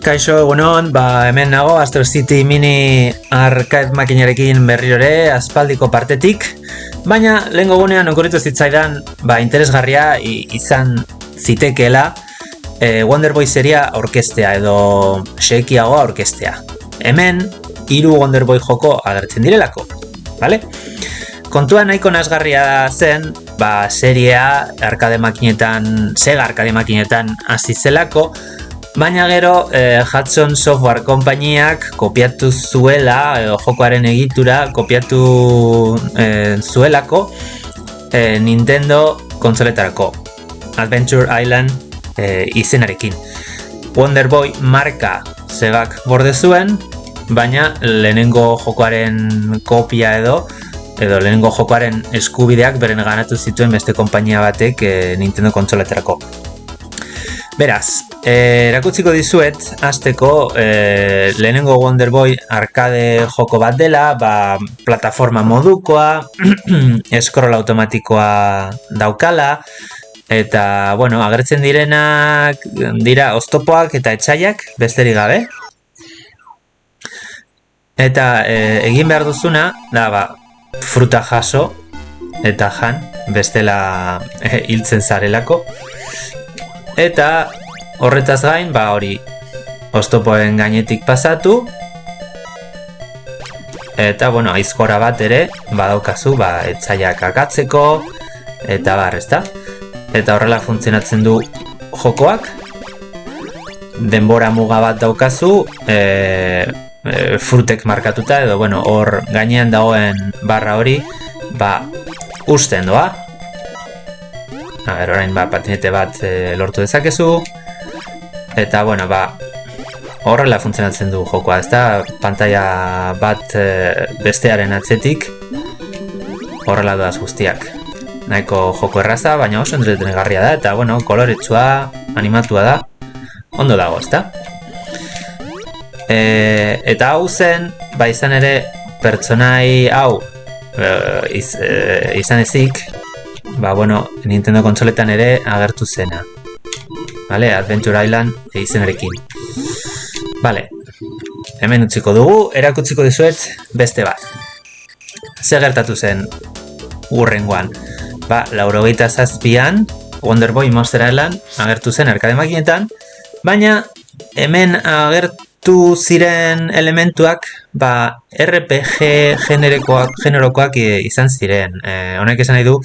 Kaixo egunon, hemen nago Astro City Mini arcade makinarekin berrirore aspaldiko partetik, baina lehengo gunean okurritu zitzaidan interesgarria izan zitekeela Wonder Boy seria orkestea edo xekiagoa orkestea. Hemen 3 Wonder Boy joko agertzen direlako, vale? Kontua nahiko nasgarria zen, seria arcade makinetan, Sega arcade makinetan hasi zelako, baina gero Hudson Software konpainiak kopiatu zuela, jokoaren egitura kopiatu zuelako Nintendo konsoletarako, Adventure Island izenarekin. Wonder Boy marka Segak gorde zuen, baina lehenengo jokoaren kopia edo lehenengo jokoaren eskubideak beren ganatu zituen beste konpainia batek Nintendo konsoletarako. Beraz, erakutsiko dizuet hasteko lehenengo Wonder Boy arcade joko bat dela, plataforma modukoa, scroll automatikoa daukala, eta, agertzen direnak dira oztopoak eta etxaiak, besterik gabe. Eta egin behar duzuna, da, fruta jaso eta jan, bestela hiltzen zarelako. Eta horretaz gain, hori oztopoen gainetik pasatu. Eta, aizkora bat ere badaukazu, etxaiak akatzeko, eta ezta? Eta horrela funtzionatzen du jokoak. Denbora muga bat daukazu, frutek markatuta, edo, hor gainean dagoen barra hori, usten doa. Orain patinete bat lortu dezakezu. Eta, horrela funtzionatzen du jokoa, ezta? Pantaila bat bestearen atzetik horrela doaz guztiak. Nahiko joko erraza, baina oso entretenegarria da, eta, koloretsua, animatua da, ondo dago, ezta? Eta hau zen, izan ere, pertsonai hau izan ezik, Nintendo kontsoletan ere agertu zena. Vale, Adventure Island izenarekin. Vale, hemen utziko dugu, erakutsiko dizuet beste bat. Zer gertatu zen urrengoan? 87an Wonder Boy Monster Island agertu zen arcade makinetan, baina hemen agertu ziren elementuak RPG generokoak izan ziren. Honek esan nahi du,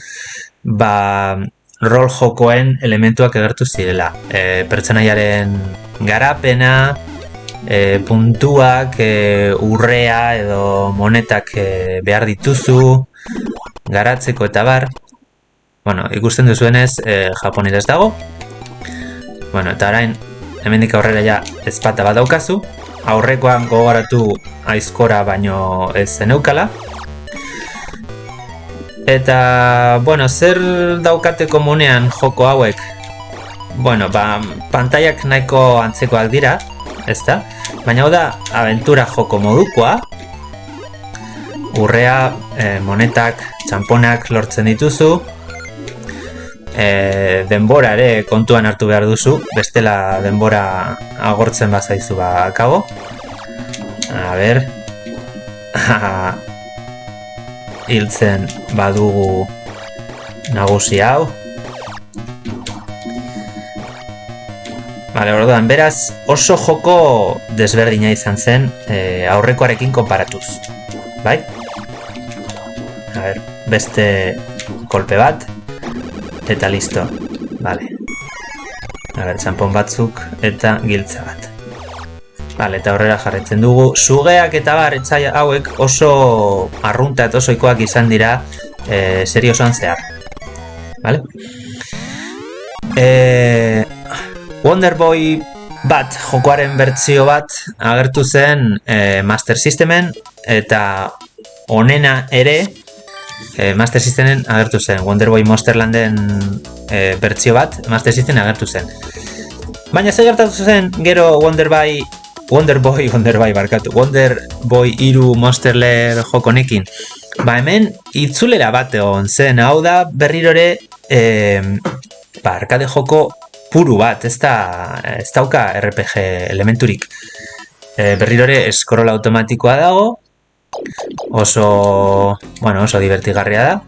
rol jokoen elementuak agertu zirela. Pertsonaiaren garapena, puntuak, urrea edo monetak behar dituzu, garatzeko eta bar. Ikusten duzuenez, japoneraz dago. Eta orain, hemendik aurrera ja ezpata bat daukazu. Aurrekoan gogoratu aizkora baino ez zeneukala. Eta, zer daukate komunean joko hauek? Pantaiak nahiko antzekoak dira, ezta? Baina hau da, aventura joko modukoa. Urrea, monetak, txamponak lortzen dituzu. Denbora ere kontuan hartu behar duzu, bestela denbora agortzen bazaizu akabo. A ber... hiltzen badugu nagusi hau. Orduan, beraz, oso joko desberdina izan zen aurrekoarekin konparatuz. Bai? A ber, beste kolpe bat. Eta listo. Vale. A ber, txampon batzuk eta giltza bat. Vale, eta horrela jarretzen dugu. Sugeak eta etxai hauek oso arrunta eta osoikoak izan dira serie osoan zehar. Vale? Wonder Boy bat, jokoaren bertsio bat, agertu zen Master Systemen, eta honena ere Master Systemen agertu zen. Wonder Boy Monsterlanden bertsio bat, Master Systemen agertu zen. Baina ze gertatu zen gero Wonder Boy 3 Monsterler jokonekin. Hemen itzulera bat egon zen, hau da berrirore arcade joko puru bat, ez dauka RPG elementurik. Berrirore eskrola automatikoa dago, oso divertigarria da.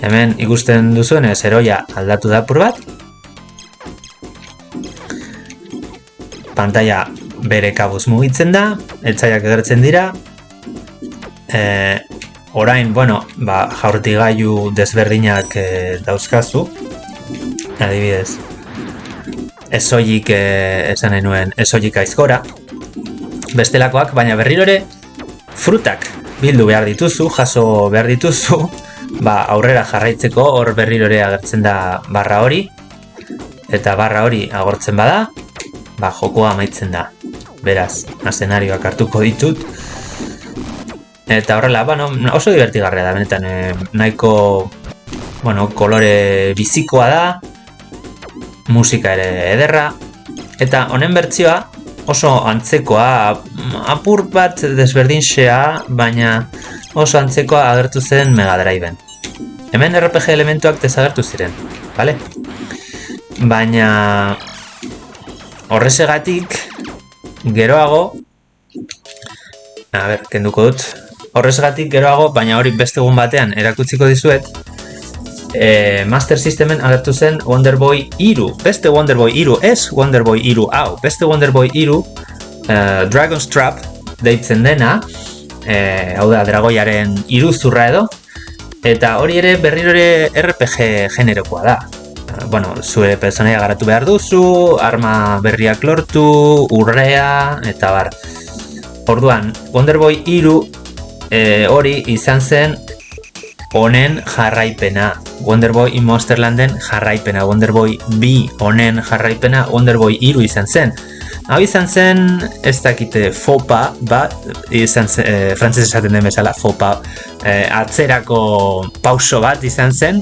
Hemen ikusten duzuenez heroia aldatu da apur bat. Pantalla bere kabuz mugitzen da, etxaiak agertzen dira. Orain, jaurtigailu desberdinak dauzkazu. Adibidez, ez soilik esan nuen, ez soilik aizkora. Bestelakoak, baina berriro ere frutak bildu behar dituzu, jaso behar dituzu, aurrera jarraitzeko hor berriro ere agertzen da barra hori, eta barra hori agortzen bada, jokoa amaitzen da. Beraz, eszenarioak hartuko ditut. Eta horrela, oso divertigarria da, benetan, nahiko, kolore bizikoa da, musika ere ederra, eta honen bertsioa oso antzekoa, apur bat desberdinxea, baina oso antzekoa agertu zen Mega Driveen. Hemen RPG elementuak desagertu ziren, bale? Baina horrezegatik geroago, kenduko dut, horrezegatik geroago, baina hori beste egun batean erakutsiko dizuet, Master Systemen agertu zen Wonder Boy 3, beste Wonder Boy 3, ez Wonder Boy 3 hau, beste Wonder Boy 3, Dragon's Trap deitzen dena, hau da dragoiaren iruzurra edo, eta hori ere berriro ere RPG generokoa da. Zure personaia garatu behar duzu, arma berriak lortu, urrea, eta bar. Orduan, Wonder Boy 3 hori izan zen honen jarraipena. Wonder Boy in Monsterlanden jarraipena. Wonder Boy B honen jarraipena Wonder Boy 3 izan zen. Hau izan zen, ez dakite, fopa, izan zen, frantzes esaten den bezala, fopa, atzerako pauso bat izan zen,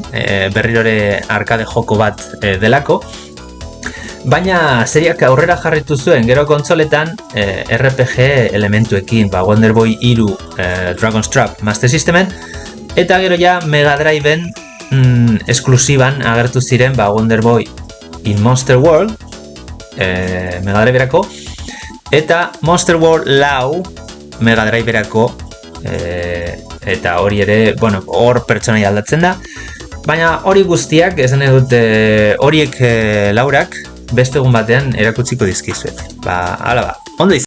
berrirore arkade joko bat delako. Baina seriak aurrera jarritu zuen gero kontsoletan RPG elementuekin, Wonder Boy 3 Dragon's Trap Master Systemen, eta gero ja Mega Driveen esklusiban agertu ziren Wonder Boy in Monster World, Mega Driverako, eta Monster World 4 Mega Driverako, eta hori ere, hor pertsonaia aldatzen da, baina hori guztiak, esan edut, horiek laurak beste egun batean erakutsiko dizkizuet. Hala ba, ondo izan.